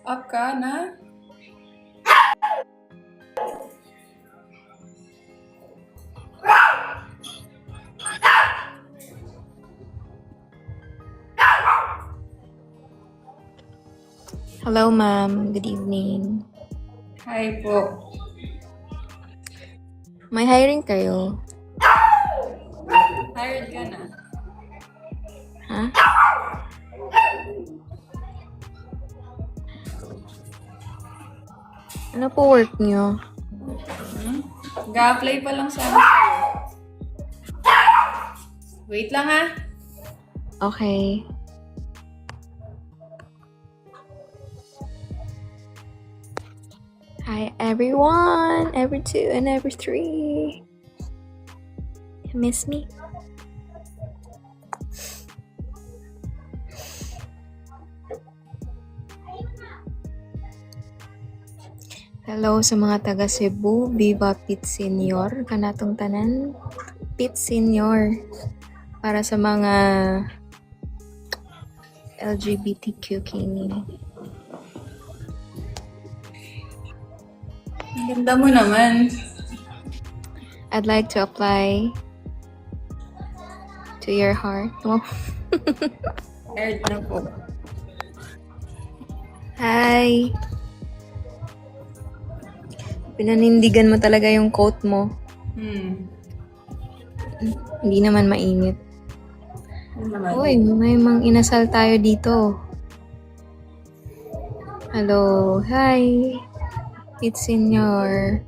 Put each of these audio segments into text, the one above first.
Up ka na? Hello, ma'am. Good evening. Hi po. May hiring kayo? Hired ka na? Ha? Ano po work nyo? Ga-apply pa lang sana sa'yo. Wait lang ha. Okay. Hi, everyone. Every 2 and every 3. You miss me? Hello sa mga taga Cebu. Viva Pit Senior. Kanatong tanan. Pit Senior. Para sa mga LGBTQ kini. Ang ganda mo naman. I'd like to apply to your heart. Oh. Hired na po. Hi! Pinanindigan mo talaga yung coat mo. Hindi naman mainit. Ano naman? Uy, may mang inasal tayo dito. Hello. Hi. It's senior.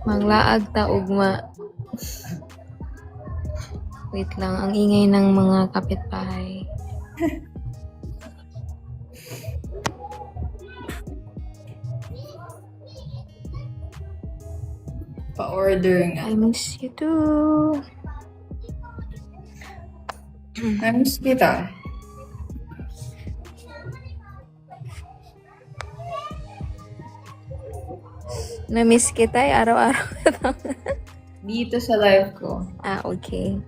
Manglaag ta ugma. Wait lang, ang ingay ng mga kapitbahay. Pa-order nga. I miss you too. Namiss kita. Na-miss kita araw-araw. Dito sa live ko. Okay.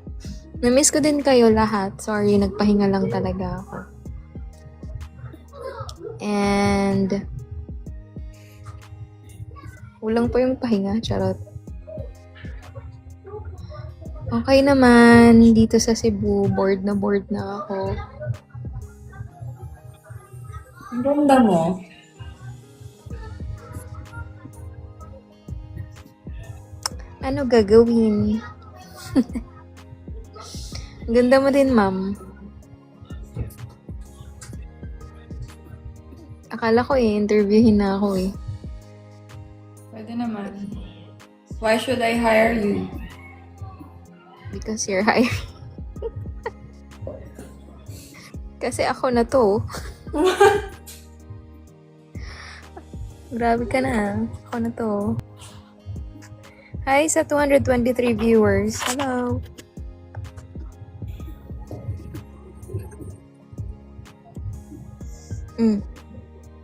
Na-miss ko din kayo lahat. Sorry, nagpahinga lang talaga ako. And kulang pa yung pahinga, charot. Okay naman, dito sa Cebu, bored na ako. Ang ganda mo. Ano gagawin? Ganda mo din, ma'am. Akala ko interviewin na ako eh. Pwede naman. Why should I hire you? Because you're hiring. Kasi ako na to. Grabe ka na. Ako na to. Hi sa 223 viewers. Hello.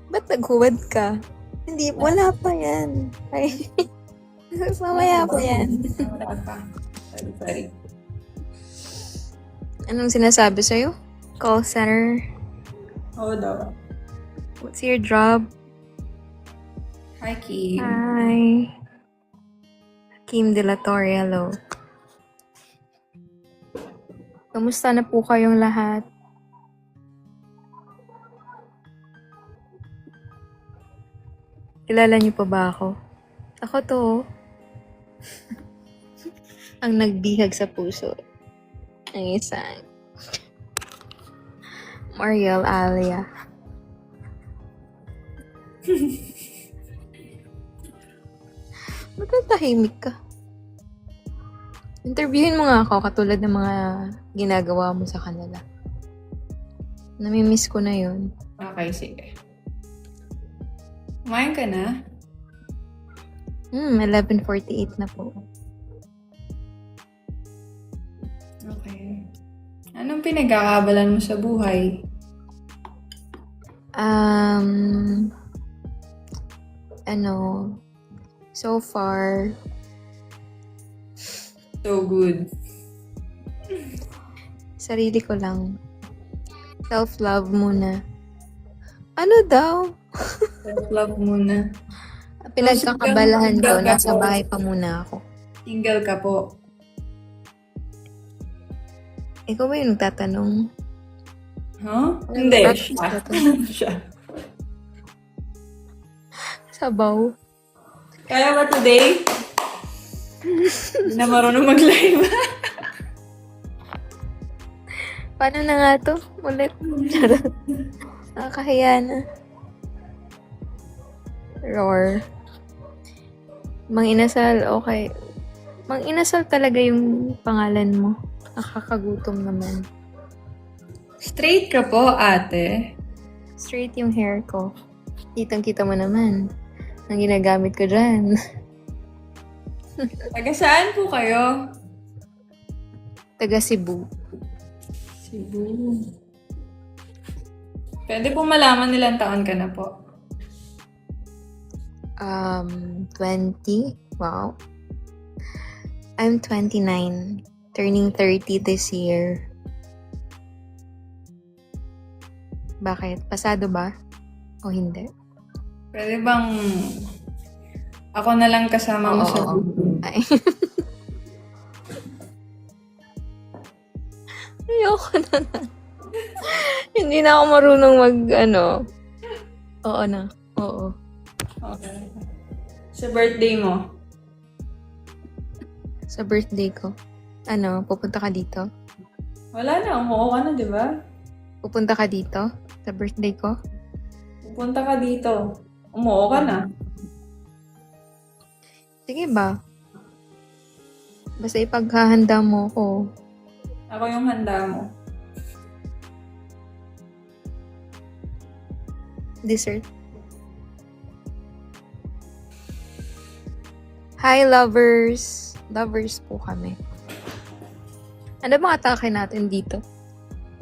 Ba't naghuwad ka? Hindi, wala pa yan. Ay, mamaya pa yan. Wala pa. Sorry. Anong sinasabi sa'yo? Call center? Oo daw. What's your job? Hi, Kim. Hi. Kim De La Torre, hello. Kamusta na po kayong lahat? Kilala niyo pa ba ako? Ako to. Ang nagbihag sa puso. Ang isang Mariel Alia. Ba't tahimik ka? Interviewin mo nga ako katulad ng mga ginagawa mo sa kanila. Namimiss ko na yun. Okay, sige. Kumain ka na? 11:48 na po. Okay. Anong pinagkakabalan mo sa buhay? So far, So good. sarili ko lang. Self-love muna. Ano daw? Self-love muna. Pinagkakabalahan ko, Single ka nasa po. bahay pa muna ako. Single ka po. Ikaw ba yung nagtatanong? Huh? Ano Hindi, ba? siya. Siya. Sabaw. Kaya ba today? Hindi na marunong mag-live. Paano na nga to? Ulit. Charot. Nakakahiya na. Roar. Mang Inasal, okay. Mang Inasal talaga yung pangalan mo. Nakakagutom naman. Straight ka po, ate. Straight yung hair ko. Kitang-kita mo naman. Ang ginagamit ko dyan. Taga saan po kayo? Taga Cebu. Cebu. Pwede po malaman nilang taon ka na po. 20. Wow. I'm 29. Turning 30 this year. Bakit? Pasado ba? O hindi? Pwede bang ako na lang kasama mo sa Oo. Ay. Ayoko na. Hindi na ako marunong Oo na. Oo. Okay. Sa birthday mo. Sa birthday ko. Pupunta ka dito? Wala na, umuo ka na, di ba? Pupunta ka dito? Sa birthday ko? Pupunta ka dito. Umuo ka na. Sige ba? Basta ipaghahanda mo ko. Ako yung handa mo. Dessert. Hi, lovers! Lovers po kami. Ano bang atake natin dito?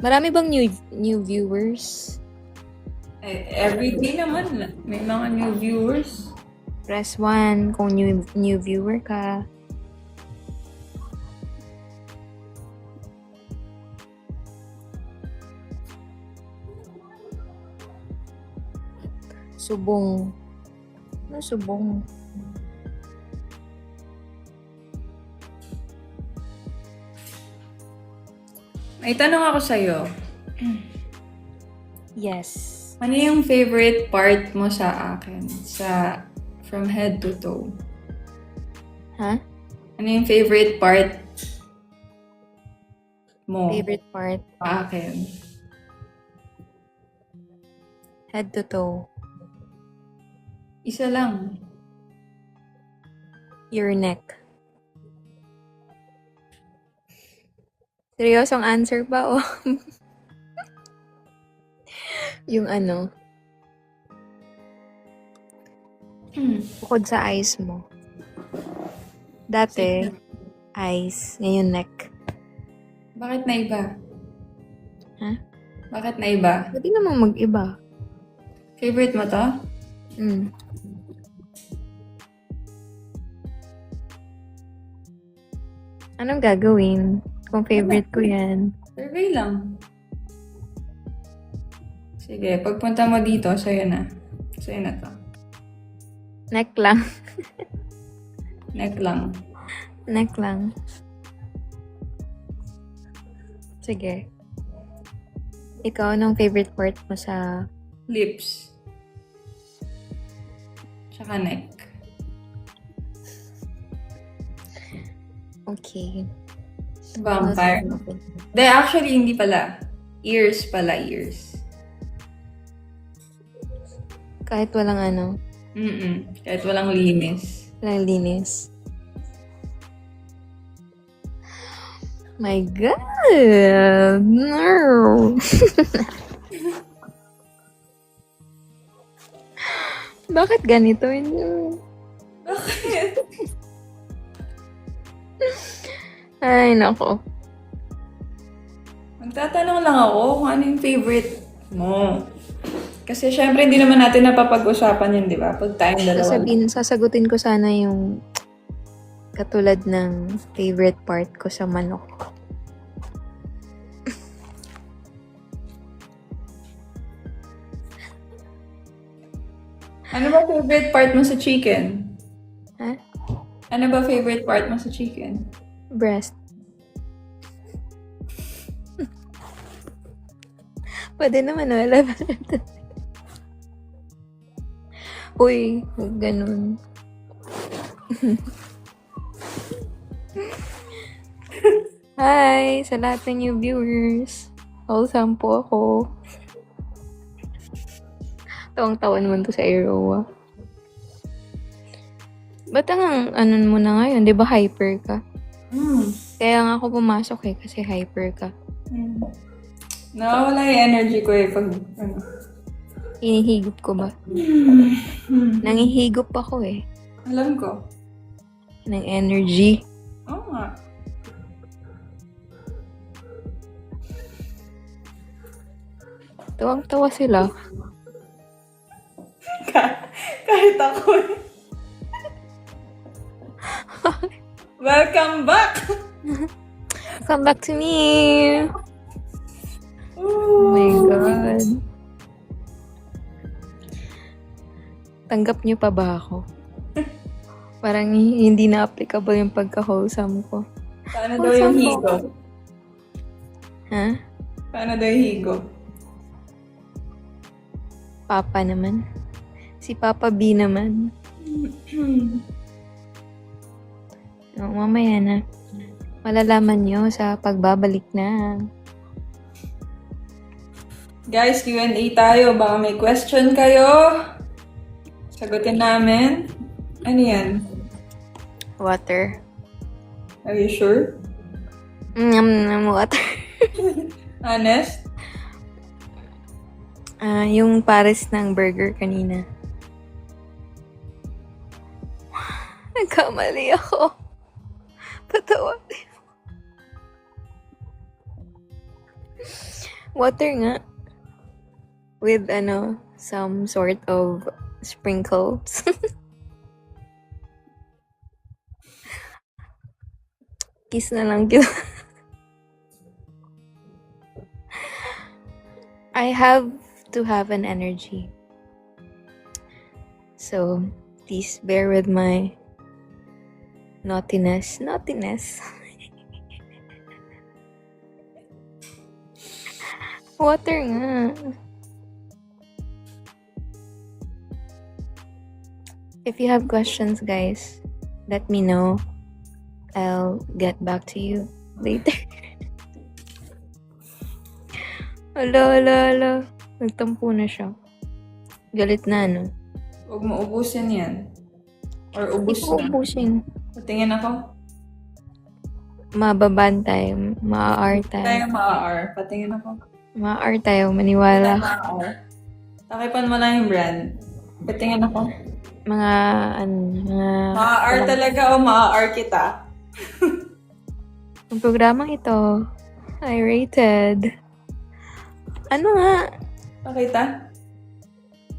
Marami bang new viewers? Everyday naman, may mga new viewers. Press 1 kung new viewer ka. Subong. Ano subong? May tanong ako sa'yo. Yes. Ano yung favorite part mo sa akin? From head to toe. Ha? Ano yung favorite part mo Favorite part? sa akin? Head to toe. Isa lang. Your neck. Seryosong answer ba o? Yung bukod sa eyes mo. Dati, eyes. Ngayon, neck. Bakit na iba? Ha? Bakit na iba? Pwede naman mag-iba. Favorite mo to? Anong gagawin? Kung favorite ko yan. Survey lang. Sige, pagpunta mo dito, sa'yo na. Sa'yo na to. Neck lang. Neck lang. Neck lang. Sige. Ikaw, anong favorite part mo sa... Lips. Tsaka neck. Okay. Vampire. De, actually, hindi pala. Ears pala, ears. Kahit walang Kahit walang linis. walang linis. My God! No! Bakit ganito? Bakit? Ay, nako. Magtatanong lang ako kung ano yung favorite mo. Kasi syempre hindi naman natin napapag-usapan yun, di ba? Pag tayong dalawa. Sasagutin ko sana yung katulad ng favorite part ko sa manok. Ano ba favorite part mo sa chicken? Ha? Ano ba favorite part mo sa chicken? Breast. Pwede naman, wala. Uy, huwag ganun. Hi! Sa lahat ng new viewers. Wholesome po ako. Tawang-tawan naman to sa Aeroa. Ba't ang ano mo na ngayon? Di ba hyper ka? Kaya nga ako pumasok kasi hyper ka. Nawawala yung energy ko pag ano. Hinihigop ko ba? Nangihigop ako Alam ko. ng energy. Oo nga. Tawang-tawa sila. Kahit ako Welcome back! Come back to me! Oh my God. Tanggap niyo pa ba ako? Parang hindi na applicable yung pagka-wholesome ko. Paano daw yung higo? Ha? Paano daw yung higo? Papa naman. Si Papa B naman. Mamaya na. Malalaman nyo sa pagbabalik na. Guys, Q&A tayo. Baka may question kayo. Sagutin namin. Ano yan? Water. Are you sure? Water. Honest? Yung pares ng burger kanina. Nagkamali ako. Patawarin mo. Water nga. With some sort of sprinkles. Kiss na lang kita. I have to have an energy. So, please bear with my naughtiness. Water nga. If you have questions, guys, let me know. I'll get back to you later. Ala. Nagtampo na siya. Galit na, no? Huwag mo ubusin yan. Or ubus Hindi ko na. ubusin. Patingin ako. Mababantay. Ma-R Tayo tayo. ma-R. Patingin ako. Ma-R tayo. Maniwala ka. Ma-R. Takipan mo lang yung brand. Patingin ako. Mga Ma-R talaga o ma-R kita? Ang programang ito ay rated. Ano nga? Pakita?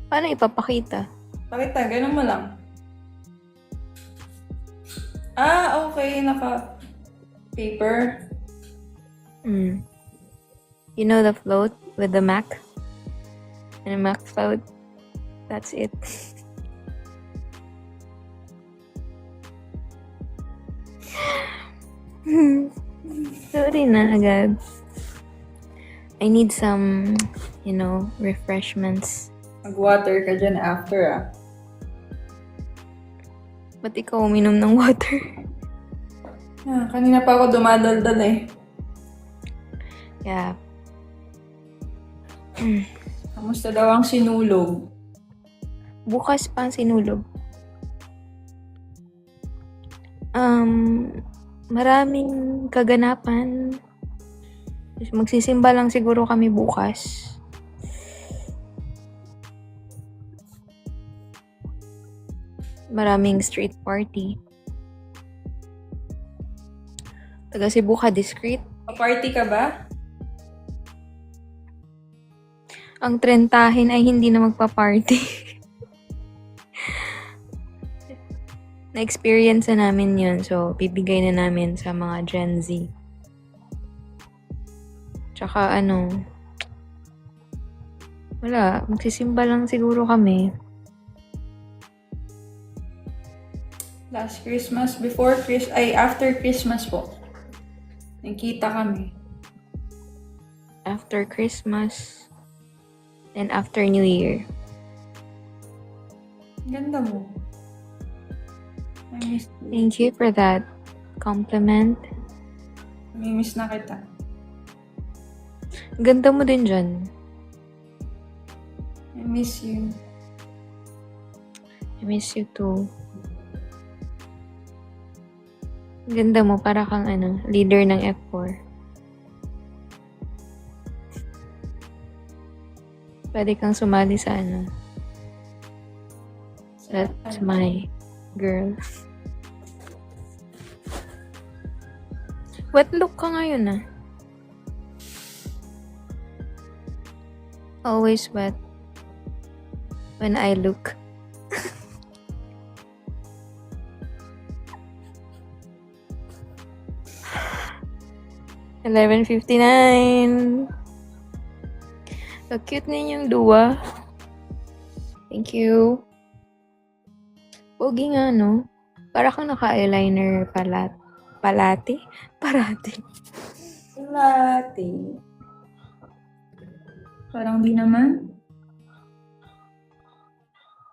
Paano ipapakita? Pakita, ganun mo lang. Okay. Naka-paper. You know the float with the Mac? And a Mac float? That's it. Sorry na agad. I need some, refreshments. Mag-water ka dyan after, Ba't ikaw uminom ng water? Kanina pa ako dumadaldal Yeah. Kamusta daw ang sinulog? Bukas pa ang sinulog. Maraming kaganapan. Magsisimba lang siguro kami bukas. Maraming street party. Taga Cebu ka, discreet. Pa-party ka ba? Ang trentahin ay hindi na magpa-party. Na-experience na namin yun. So, bibigay na namin sa mga Gen Z. Tsaka wala. Magsisimba lang siguro kami. Last Christmas, after Christmas po. Nagkita kami. After Christmas. And after New Year. Ganda mo. I miss you. Thank you for that compliment. Namimiss na kita. Ganda mo din dyan. I miss you. I miss you too. Ganda mo, para kang leader ng F4. Pwede kang sumali sa That's my girl. Wet look ka ngayon Always wet. When I look. 11:59. So cute ninyong dua. Thank you. Pogi nga, no? Para kang naka-eyeliner parati. Lati. Parang di naman.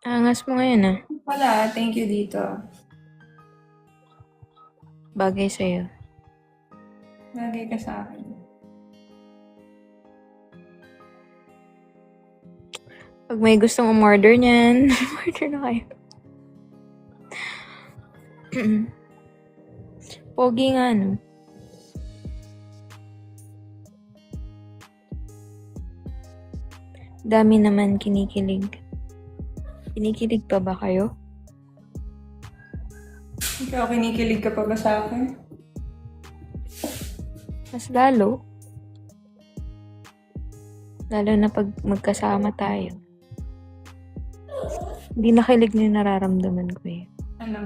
Angas mo ngayon, Wala, thank you dito. Bagay sa'yo. Lagay ka sa akin. Pag may gustong umorder niyan, order na kayo. Pogi nga, no? Dami naman kinikilig. Kinikilig pa ba kayo? Ikaw, kinikilig ka pa ba sa akin? Mas lalo. Lalo na pag magkasama tayo. Hindi nakilig na yung nararamdaman ko eh. Ano?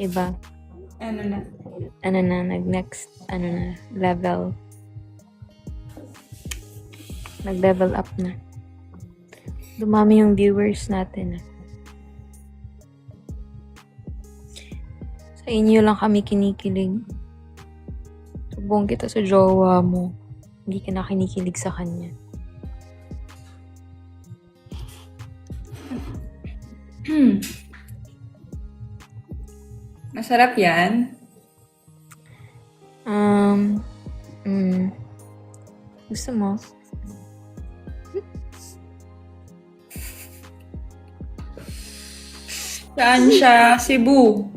Iba. Ano na? Nag-next, level. Nag-level up na. Dumami yung viewers natin. Sa inyo lang kami kinikilig. Subong kita sa jowa mo. Hindi ka na kinikilig sa kanya. Masarap yan. Gusto mo? Saan siya? Cebu.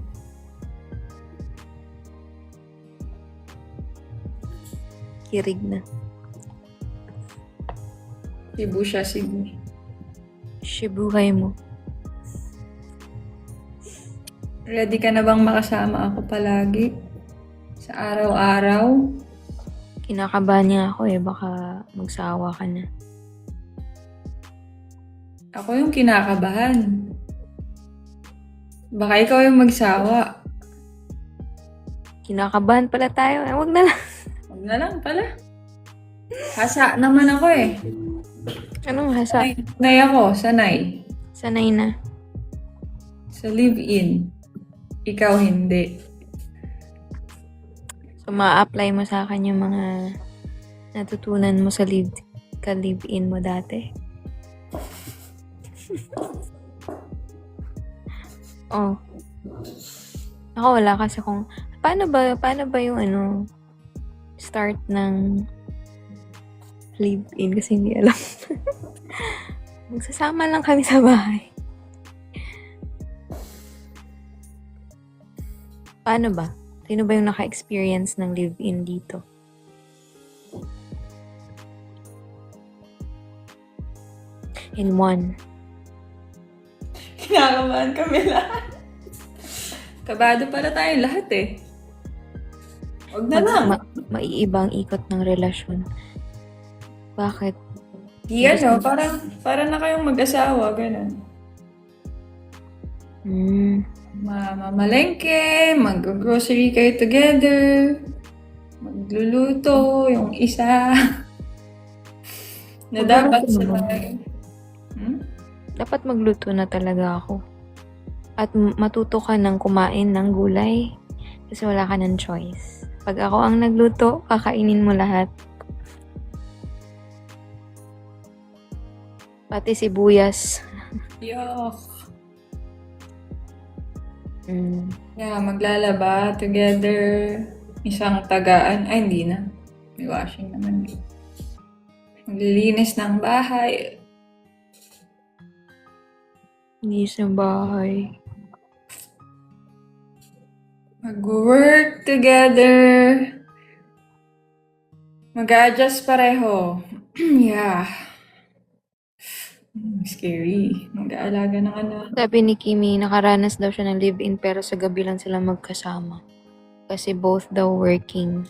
Kirig na. Cebu siya, Cebu. Shibuhay mo. Ready ka na bang makasama ako palagi? Sa araw-araw? Kinakabahan niya ako eh. Baka magsawa ka na. Ako yung kinakabahan. Baka ikaw yung magsawa. Kinakabahan pala tayo. Wag na lang. Huwag na lang pala. Hasa naman ako eh. Anong hasa? Sanay ako, sanay. Sanay na. Sa live-in. Ikaw hindi. So, ma-apply mo sa akin yung mga natutunan mo sa live-in mo dati. Oh. Ako wala kasi kung paano ba yung start ng live-in kasi hindi alam. Magsasama lang kami sa bahay. Paano ba? Sino ba yung naka-experience ng live-in dito? In one. Kinakabahan kami lahat. Kabado pala tayong lahat eh. Huwag na lang. Maiibang ikot ng relasyon. Bakit? Di parang na kayong mag-asawa, ganun. Mamalengke, mag-grocery kayo together, magluluto, yung isa. Na dapat sa bahay. Dapat magluto na talaga ako. At matuto ka ng kumain ng gulay. Kasi wala ka ng choice. Pag ako ang nagluto, kakainin mo lahat. Pati sibuyas. Yuck. Mm. Yeah, maglalaba together. Isang tagaan. Ay, hindi na. May washing naman. Maglilinis ng bahay. Hindi sa bahay. Mag-work together. Mag-adjust pareho. Yeah. Scary. Mag-aalaga ng anak. Sabi ni Kimi, nakaranas daw siya ng live-in pero sa gabi lang sila magkasama. Kasi both daw working.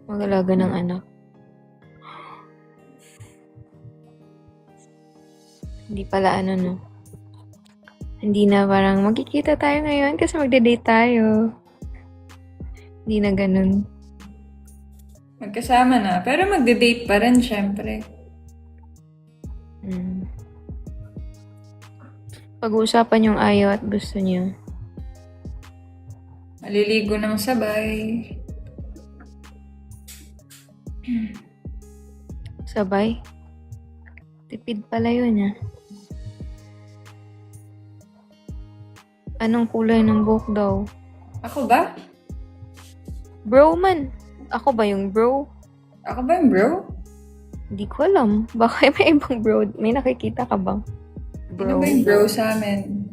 Mag-alaga ng anak. Hindi pala no. Hindi na parang magkikita tayo ngayon kasi magde-date tayo. Hindi na ganun. Magkasama na. Pero magde-date pa rin, syempre. Mm. Pag-uusapan yung ayaw at gusto niyo. Maliligo ng sabay. Sabay. Tipid pala yun Anong kulay ng buhok daw? Ako ba? Bro man. Ako ba yung bro? Ako ba yung bro? Hindi ko alam. Baka may ibang bro. May nakikita ka bang? Sino ba yung bro sa amin?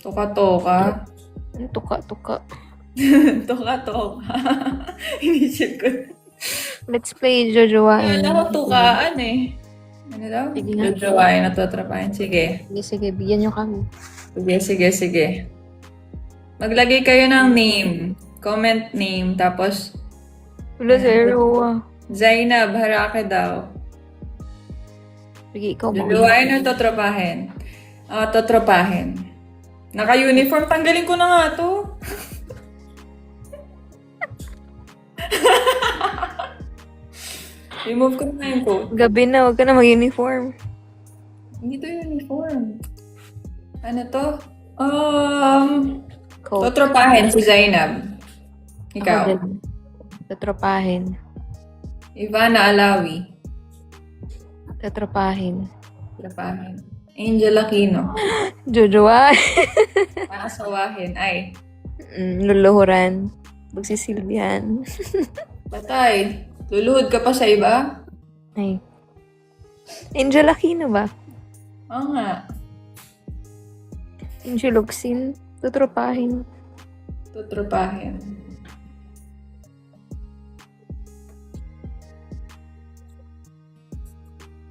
Toka-toka. Ano tuka-tuka? Toka-toka. Inisip ko. Let's play Jojowain. Alam ko tukaan eh. Ano daw? Sige nga. Jojowain na tatrapahin. Sige. Sige, bigyan nyo kami. Sige. Maglagay kayo ng name. Comment name. Tapos, Wala, zero Zainab, Harake daw. Sige, ikaw mo. Jojowain o tatrapahin? Tatrapahin. Naka-uniform. Tanggalin ko na nga to. Remove ko na yung coat. Gabi na, huwag ka na mag-uniform. Hindi to uniform. Ano to? Coat. Totropahin si Zainab. Ikaw. Ako din. Tatropahin. Ivana Alawi. Tatropahin. Totropahin. Angel Aquino. Jojowain. Panasawahin. Ay. Luluhuran. Magsisilbihan. Patay. Luluhod ka pa sa iba? Ay. Angel Aquino ba? Oo nga. Angel Oxin. Tatropahin. Totropahin.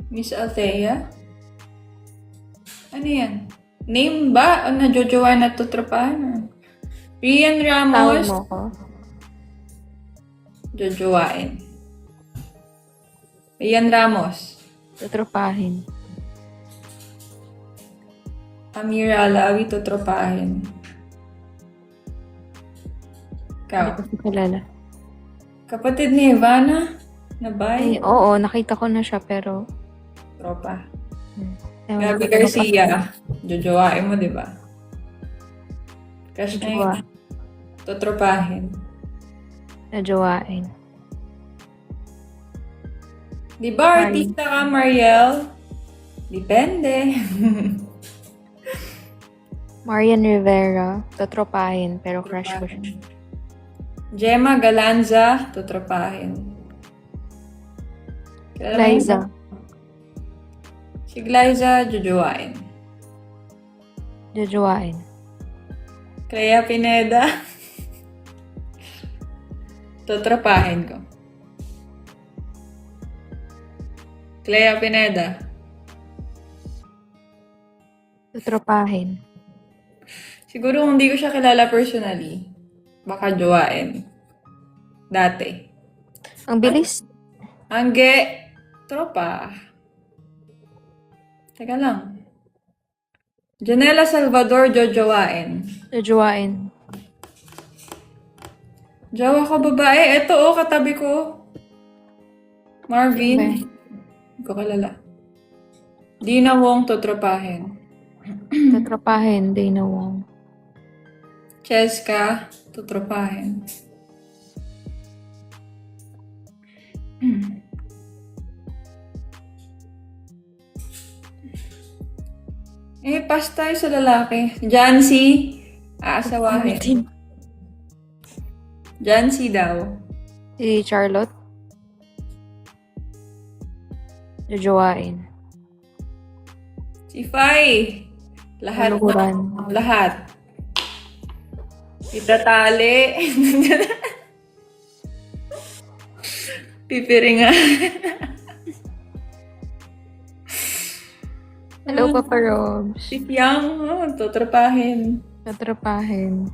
Miss Althea? Ano yan? Name ba? O na Jojowain at Totropahin? Rian Tawag Ramos? mo ko. Jojowain. Rian Ramos. Tatropahin. Amira Alawi, Totropahin. Hindi Ikaw. ko siya kilala. Kapatid ni Ivana? Nabay? Ay, oo, nakita ko na siya pero... Tropa. Ewan Gabi ko, Garcia. Jojowain mo, di ba? Crush na Jojowa. yun. Totropahin. Najowain. Di ba artista ka, Mariel? Depende. Marian Rivera. Tatropahin pero crush ko siya. Gemma Galanza, Totropahin. Kilala mo Liza. yun? Si Glyza, Jojowain. Jojowain. Clea Pineda. Totropahin ko. Clea Pineda. Tatropahin. Siguro kung hindi ko siya kilala personally, baka jowain. Dati. Ang bilis. Angge, tropa. Teka lang. Janela Salvador, jojowain. Jojowain. Jowa ko babae. Eto katabi ko. Marvin. Okay. Hindi ko kalala. Dina Wong tutropahin. Tatrapahin, Dana Wong. Cheska tutropahin. Pass tayo sa lalaki. Jancy, aasawahin. Jancy daw. Si Charlotte. Jojowain. Si Fai. Lahat. Luluhuran. Lahat. Itatali. Pipiringan. Hello, Papa Robs. Si Piang, tutropahin. Tatrapahin.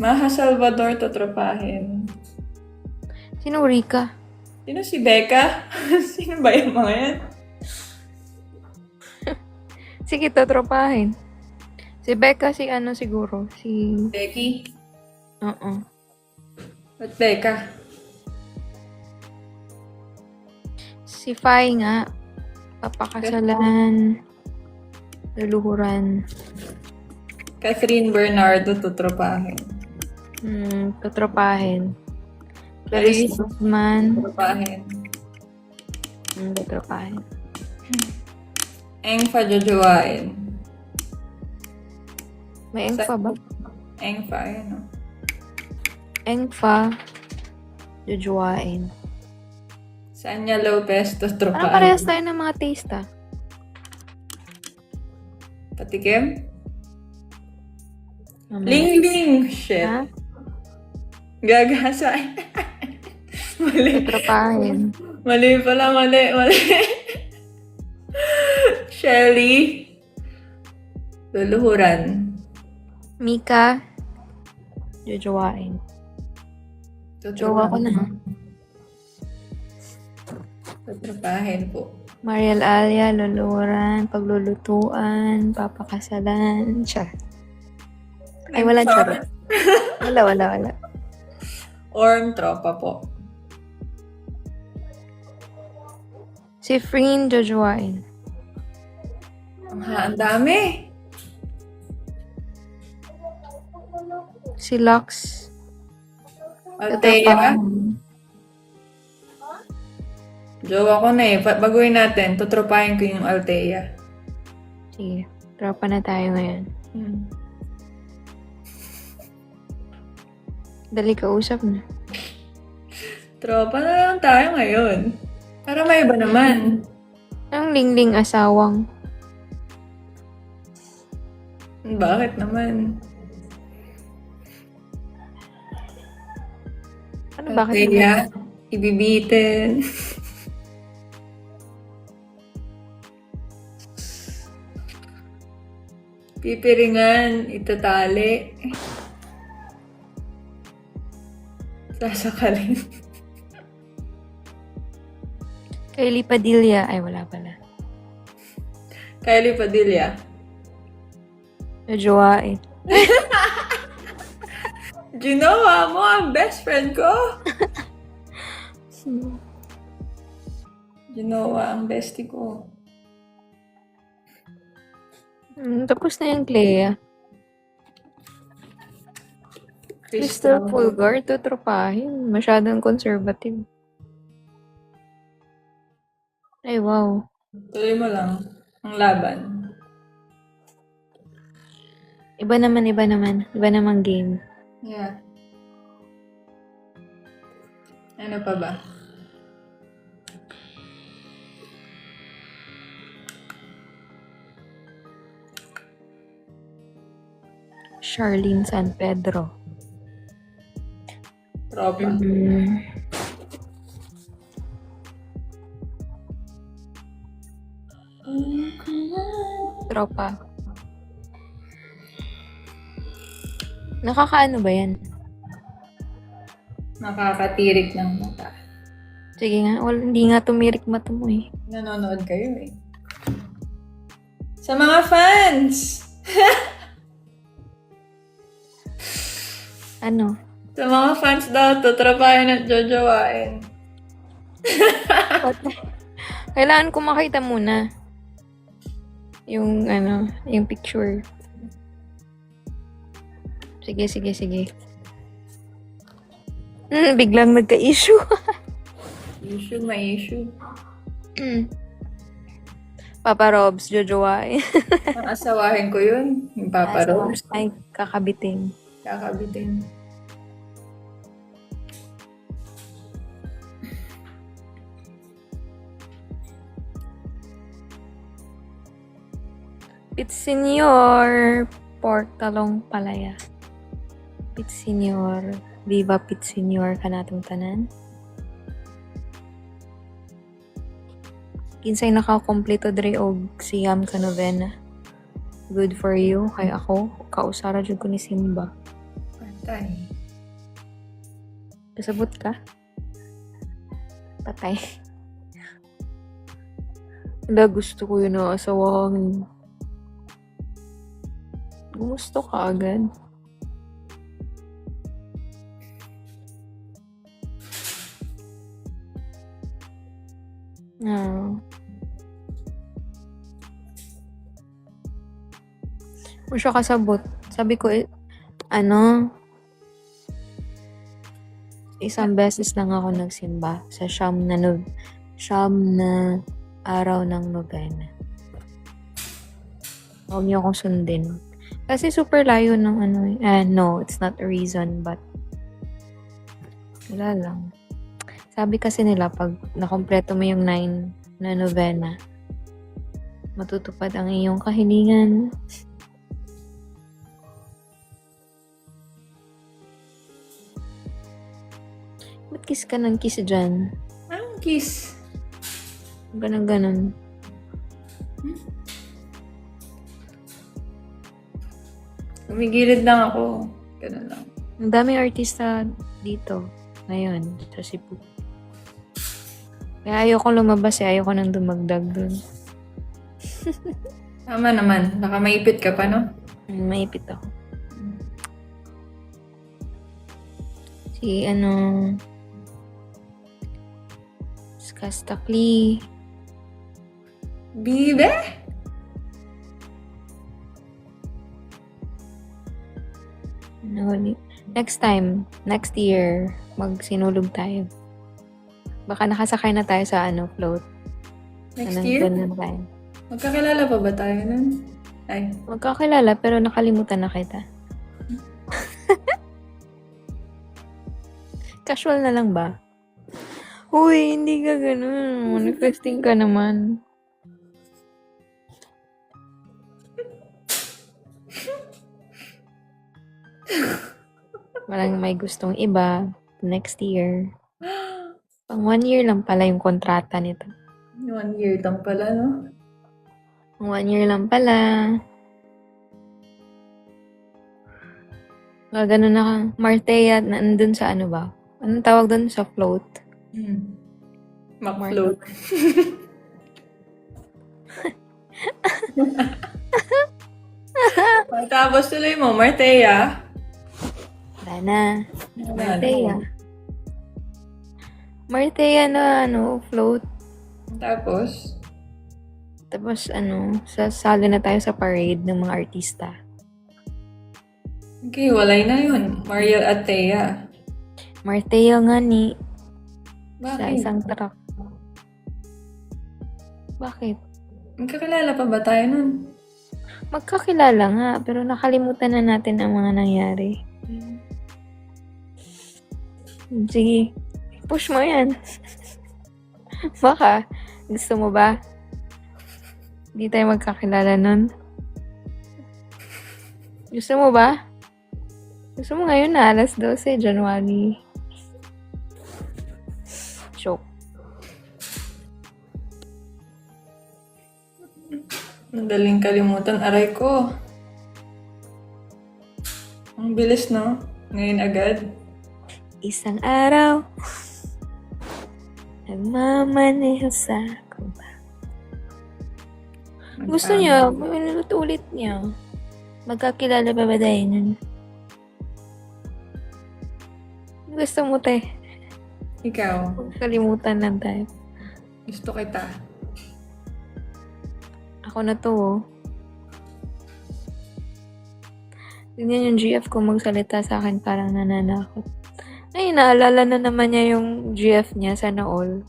Maha Salvador, tutropahin. Sino Rika? Sino si Becca? Sino ba yung mga yan? Sige, tatrapahin. Si Becca, si ano siguro? Si... Becky? Oo. Ba't Becca? Si Fai nga. Papakasalan. Luluhuran. Catherine Bernardo, tutropahin. Tatrapahin. Clarice Guzman. Tutropahin. Tatrapahin. Engfa, jojowain. May Engfa ba? Engfa, ayun o. Engfa. Jojowain. Sanya Lopez, Parang tutropahin. parehas tayo ng mga taste ah. Patikim? Mamaya. Ling Ling! Shit. Ha? Gagasa. Mali. Tatrapahin. Mali pala, mali. Shelly. Luluhuran. Mika. Jojowain. Jowa ko na. Tutropahin po. Mariel Alia, luluhuran, paglulutuan, papakasalan. Siya. Ay, walang charot. Wala. Orm, tropa po. Si Freen, jojowain. Ang dami. Si Lux. Althea. Jowa ko na eh. Baguhin natin. Tutropahin ko yung Althea. Sige, tropa na tayo ngayon. Dali ka usap na. Tropa na lang tayo ngayon. Para may iba naman. Ang lingling asawang. Bakit naman? Ano bakit? Althea, ibibitin. Pipiringan, itatali. Sasakalin. Kylie Padilla. Ay, wala pala. Kylie Padilla. Jojowain. Ginawa mo ang best friend ko. Ginawa ang bestie ko. Tapos na yung Clea. Crystal Fulgar, tutropahin. Masyadong conservative. Ay, wow. Tuloy mo lang ang laban. Iba naman. Iba naman game. Yeah. Ano pa ba? Charlene San Pedro. Tropa. Tropa. Nakakaano ba yan? Nakakatirik ng mata. Sige nga, hindi nga tumirik mata mo eh. Nanonood kayo eh. Sa mga fans! Ano? Sa mga fans daw, tutrapahin at jojowain. Patay. Kailangan ko makita muna. Yung, yung picture. Sige, sige, sige. Biglang nagka-issue. Issue, may issue. Papa Robs, jojowain. Ang asawahin ko yun. Yung Papa Rose. Ay, kakabiting. Kakabitin. Pits Senior. Pork talong palaya. Pits Senior. Viva Pits Senior kanatong tanan. Kinsay nakakompleto dre og siyam ka novena. Good for you. Kay ako, kausara jud ko ni Simba. Patay. Kasabot ka? Patay. Wala, gusto ko yun na asawangin. Gusto ka agad. Ah. Kung siya kasabot, sabi ko, isang beses lang ako nagsimba sa siyam na araw ng novena. Huwag niyo akong sundin. Kasi super layo ng no, it's not a reason, but wala lang. Sabi kasi nila, pag nakompleto mo yung 9 na novena, matutupad ang iyong kahilingan. Ba't kiss ka ng kiss dyan? Anong kiss? Ganon. Kumigilid lang ako. Ganun lang. Ang daming artista dito ngayon sa Cebu. Kaya ayoko lumabas ayoko nang dumagdag dun. Tama naman. Baka maipit ka pa, no? Maipit ako. Si Skastakli. Bibe? Next time, next year, magsinulog tayo. Baka nakasakay na tayo sa float. Next year? Na tayo. Magkakilala pa ba tayo nun? Ay. Magkakilala pero nakalimutan na kita. Casual na lang ba? Uy, hindi ka ganun. Manifesting ka naman. Walang may gustong iba. Next year. Pang 1 year lang pala yung kontrata nito. 1 year lang pala, no? Pang 1 year lang pala. Gano'n na ka. Martea, nandun sa ba? Anong tawag dun sa float? Mac-float. Tapos tuloy mo, Martea. Wala na. Martea. Martea na float. Tapos, sasali na tayo sa parade ng mga artista. okay, walay na yun. Mariel at Thea. Martea nga ni. Sa Bakit? isang truck. Bakit? Magkakilala pa ba tayo nun? Magkakilala nga, pero nakalimutan na natin ang mga nangyari. Sige, push mo yan. Baka, gusto mo ba? Hindi tayo magkakilala nun. Gusto mo ba? Gusto mo ngayon na alas 12, January. Joke. Madaling kalimutan. Aray ko. Ang bilis, no? Ngayon agad. Isang araw, nagmamaneho sa kuba. Gusto niya, ulit niya. Magkakilala pa ba tayo nun? Gusto mo, te? Ikaw, Kalimutan lang tayo. gusto kita. Ako na to, oh. Ganyan yung GF ko magsalita sa akin parang nananakot. Ay, naalala na naman niya yung GF niya, sana all.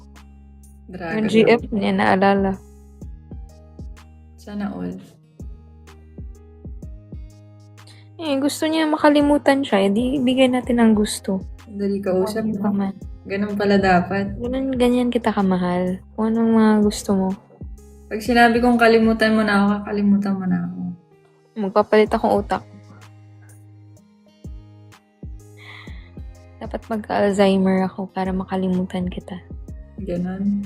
Dragon. Yung GF niya, naalala. Sana all. Eh, gusto niya makalimutan siya, edi bigay natin ang gusto. Dali ka usap. Ano pa man. Ganun pala dapat. Ganyan kita kamahal. Kung anong mga gusto mo. Pag sinabi kong kalimutan mo na ako, kakalimutan mo na ako. Magpapalit akong utak. Dapat magka-Alzheimer ako para makalimutan kita. Ganun.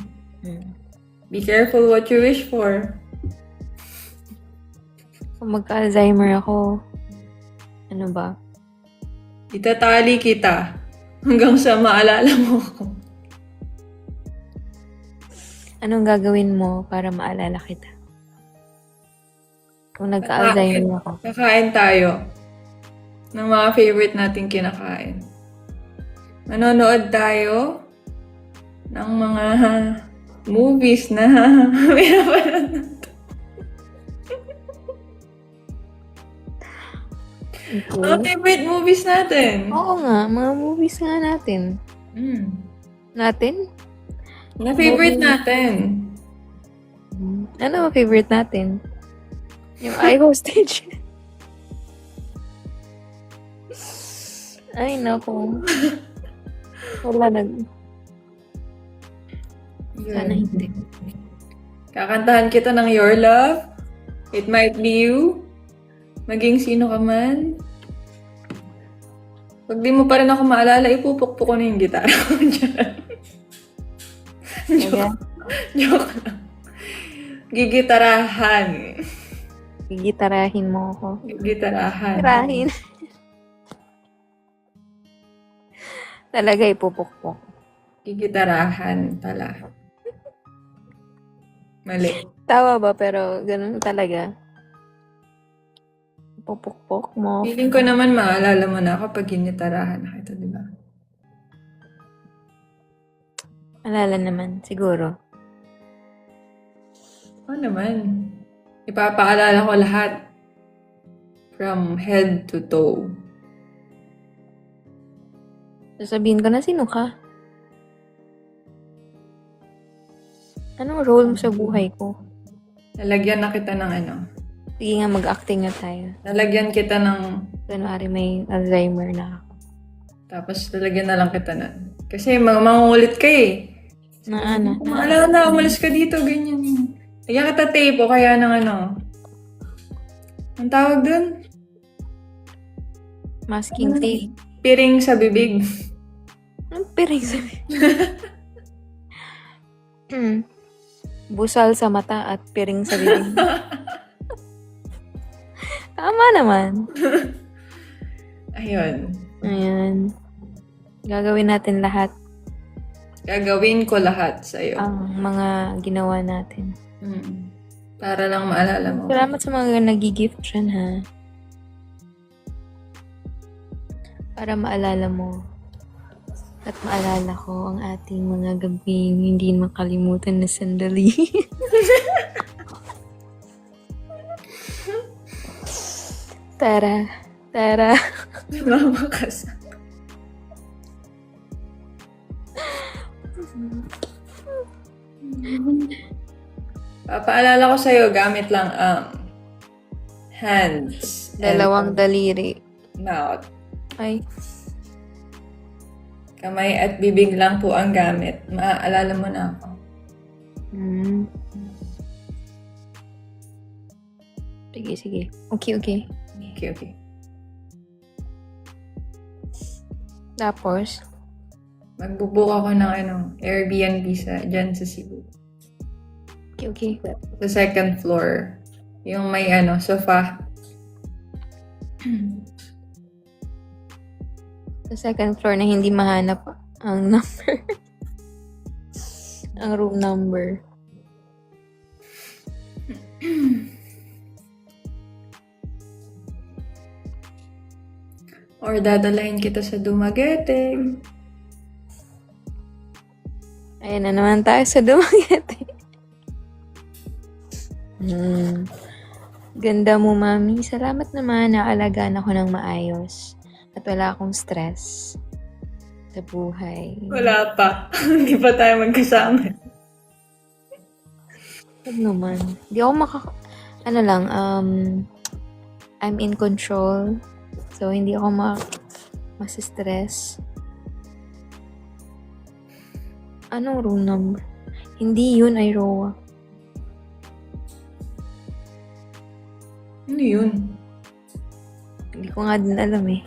Be careful what you wish for. Kung magka-Alzheimer ako, ano ba? Itatali kita hanggang sa maalala mo ako. Anong gagawin mo para maalala kita? Kung nagka-Alzheimer ako. Kakain tayo ng mga favorite nating kinakain. Manonood tayo ng mga movies na pinapanood natin. Okay. Mga favorite movies natin. Oo nga, mga movies nga natin. Natin? Na favorite natin. Ano ang favorite natin? Yung iHostage. Ay, naku. Wala Sana hindi. Kakantahan kita ng Your Love. It Might Be You. Maging sino ka man. Pag di mo pa rin ako maalala, ipupukpuk ko na yung gitara ko dyan. Joke lang. Gigitarahan. Gigitarahin mo ako. Gigitarahan. Gitarahin. Talaga ipupukpok. Gigitarahan pala. Mali. Tawa ba? Pero ganun talaga. Pupukpok mo. Feeling ko naman maalala mo na kapag ginitarahan na kita, di ba? Alala naman, siguro. Oo naman. Ipapaalala ko lahat. From head to toe. Sasabihin ko na, sino ka? Anong role mo sa buhay ko? Lalagyan na kita ng ano. Sige nga, mag-acting na tayo. Lalagyan kita ng... Kunwari may Alzheimer na ako. Tapos lalagyan na lang kita nun. Kasi mangungulit ka eh. Na ano? Maalala na, umalis ka dito, ganyan. Lagyan kita tape o kaya ng ano. Ang tawag dun? Masking tape. Piring sa bibig. Anong piring sabi? Busal sa mata at piring sa bibig. Tama naman. Ayun. Ayan. Gagawin natin lahat Gagawin ko lahat sa'yo. ang mga ginawa natin. Para lang maalala mo. Salamat sa mga nag-gift dyan, ha? Para maalala mo at maalala ko ang ating mga gabing hindi makalimutan na sandali. Tara. Mama kasi. Papaalala ko sa'yo, gamit lang ang hands. Dalawang daliri. Mouth. Ay, Kamay at bibig lang po ang gamit. Maaalala mo na ako. Sige. Okay. Okay. Tapos, Magbubook ako ng Airbnb dyan sa Cebu. okay. Sa second floor. Yung may sofa. Sa second floor na hindi mahanap ang number. ang room number. Or dadalahin kita sa Dumaguete. Ayan na naman tayo sa Dumaguete. Ganda mo, mami. Salamat naman. Naalagaan ako ng maayos. At wala akong stress sa buhay. Wala pa. Hindi pa tayo magkasama. Huwag naman. Di ako Ano lang, I'm in control. So, hindi ako mas-stress. Anong room number? Hindi yun, Iroa. Ano yun? Hindi ko nga din alam eh.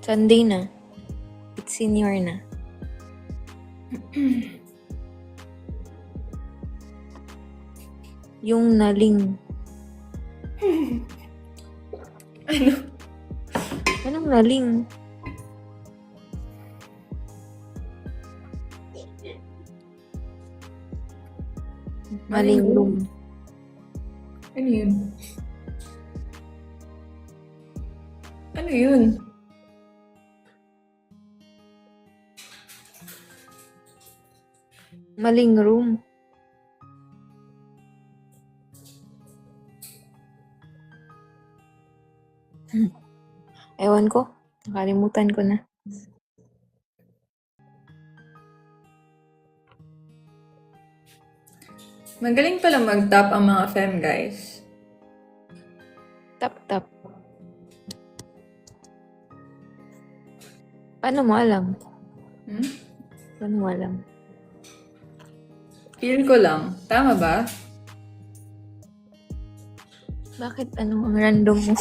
Sunday na. It's senior na. Yung naling. Ano? Anong naling? Maling room. Ano yun? Ano yun? Maling room. Ewan ko. Nakalimutan ko na. Magaling pala mag-top ang mga fem, guys. Tap. Paano mo alam? Paano mo alam? Feel ko lang. Tama ba? Bakit ang random mo?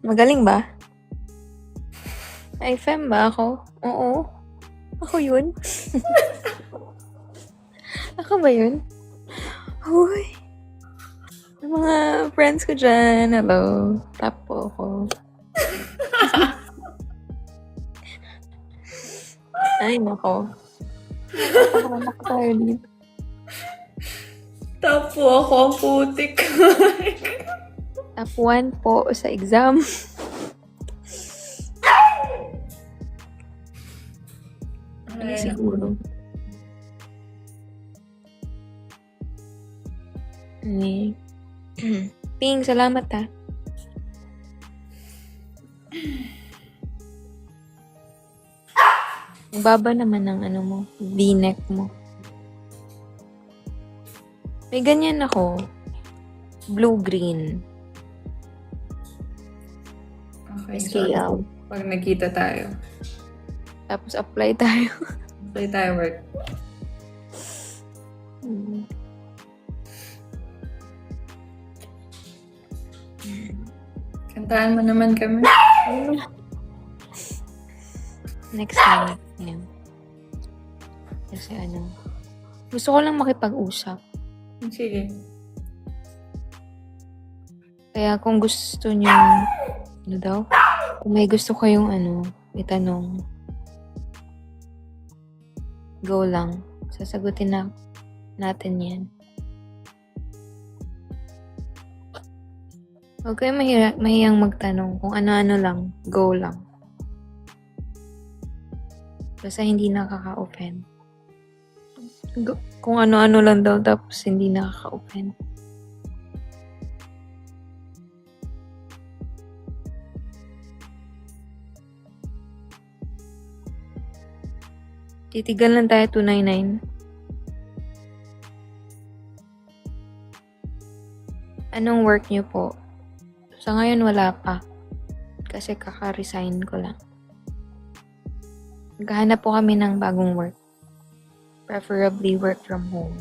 Magaling ba? Ay, fem ba ako? Oo. Ako yun. Ako ba yun? Uy. Yung mga friends ko dyan, hello. Tap po ako. Ay, nako. Nakapanak tayo dito. Tapo ako ang putik. Top 1 po sa exam. Ano siguro? Ping, salamat ha. Ang baba naman ng ano mo, V-neck mo. May ganyan ako. Blue-green. Okay, SKL. pag nakita tayo. Tapos apply tayo. Play tayo work. Kantahan mo naman kami. Next time. Yan. Kasi ano, gusto ko lang makipag-usap. Sige. Kaya kung gusto niyo, ano daw? Kung may gusto kayong itanong, go lang. Sasagutin natin yan. Huwag kayong mahiyang magtanong. Kung ano-ano lang, go lang. Basta hindi nakaka-offend. Kung ano-ano lang daw, tapos hindi nakaka-offend. Titigal lang tayo 299. Anong work niyo po? Sa ngayon wala pa. Kasi kaka-resign ko lang. Maghahanap po kami ng bagong work. Preferably work from home.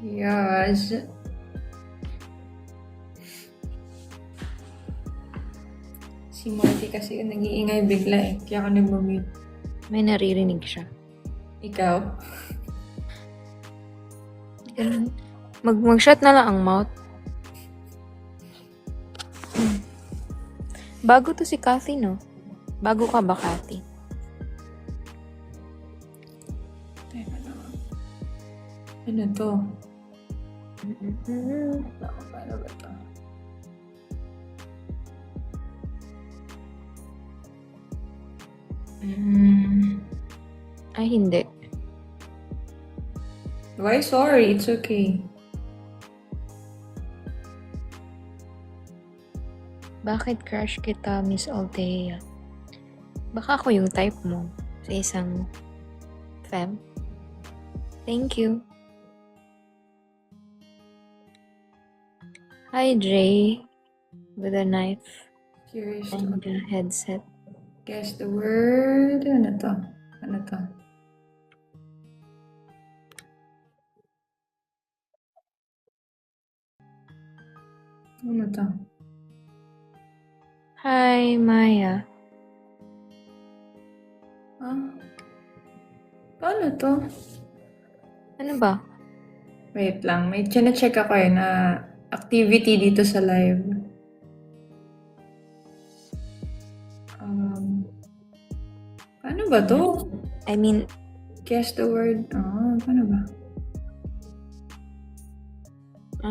Yes. Si Marty kasi nag-iingay bigla eh. Kaya ako nag-mute. May naririnig siya. Ikaw? Mag-shut na lang ang mouth. Bago to si Kathy, no? Bago ka ba, Kathy? Ano to? Mm-mm. Paano ba to? Ay, hindi. Why sorry? It's okay. Bakit crush kita, Miss Althea? Baka ako yung type mo sa isang fem. Thank you. Hi, Dre. With a knife Curious and to a headset. guess the word. Ano to? Ano to? Ano to? Hi, Maya. Ah? Paano to? Ano ba? Wait lang. May check ako na activity dito sa live. Paano ba to? I mean, Guess the word. Paano ba?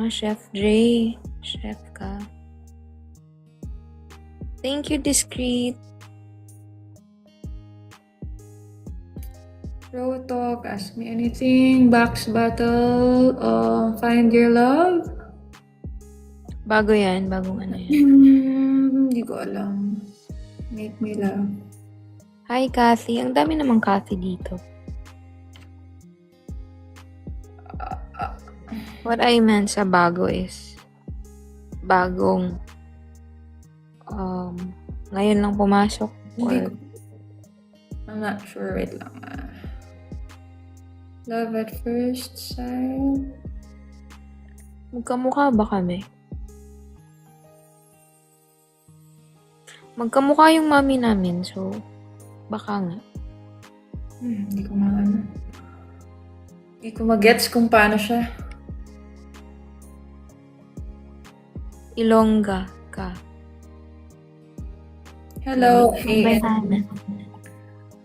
Chef Dre. Chef ka. Thank you, Discreet. Bro talk, ask me anything. Box battle. Find your love. Bago yan. Bagong ano yan. Hindi ko alam. Make me love. Hi, Kathy. Ang dami namang Kathy dito. What I meant sa bago is bagong ngayon lang pumasok Hindi or ko. I'm not sure. Wait lang. Love at first sight. magkamukha ba kami? Magkamukha yung mami namin, so baka nga. Hindi ko maano. Hindi ko magets kung paano siya. Ilongga ka. Hello, Bayana.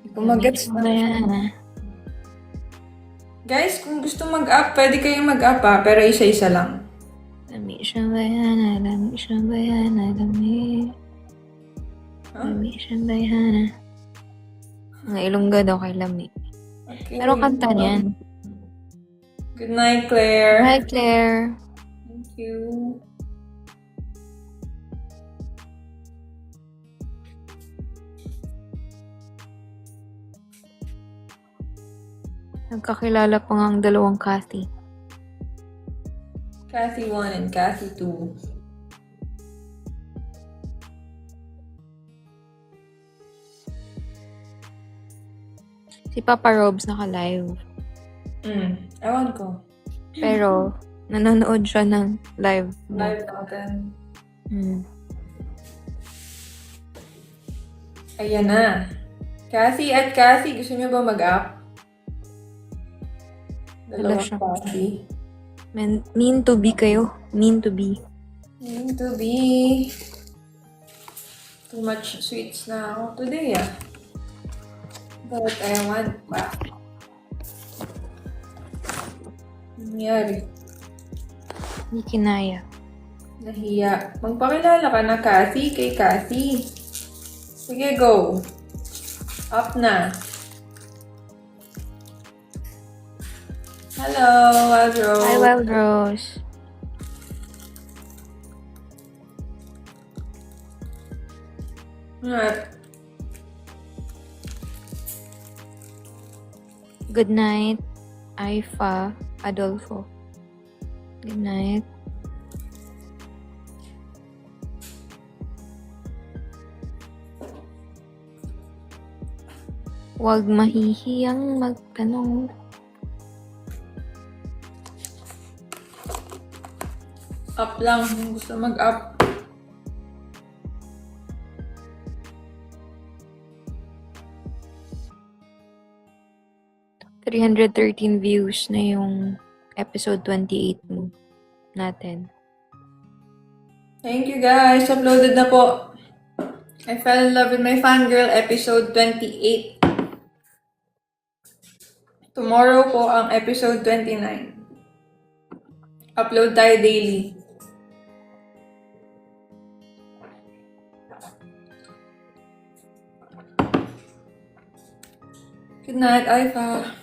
Hindi ko magets. Bayana. Guys, kung gusto mag-up, pwede kayong mag-up pero isa-isa lang. Lami siyang bayana, lami siyang bayana, lami. Lami siyang bayana. Mga Ilongga daw kay Lami. Okay. Pero kanta niyan. Good night, Claire. Hi, Claire. Thank you. Nagkakilala pa nga ang dalawang Kathy. Kathy 1 and Kathy 2. Si Papa Robs naka-live. Ewan ko. Pero, nanonood siya ng live. Live natin. Ayan na. Kathy at Kathy, gusto niyo ba mag-up? Wala siya. Kathy. Mean to be kayo. Mean to be. Mean to be. Too much sweets na ako today, But I want pa. Nangyari. Hindi kinaya. Nahiya. Magpakilala ka na, Kathy, kay Kathy. Sige, go. Up na. Hello, Wild Rose. Hi, Wild Rose. Alright. Good night, Aifa Adolfo. Good night. Huwag mahihiyang magtanong. Up lang. Kung gusto mag-up. $313 views na yung episode 28 mo natin. Thank you, guys. Uploaded na po. I fell in love with my fangirl episode 28. Tomorrow po ang episode 29. Upload tayo daily. Good night, Aifa.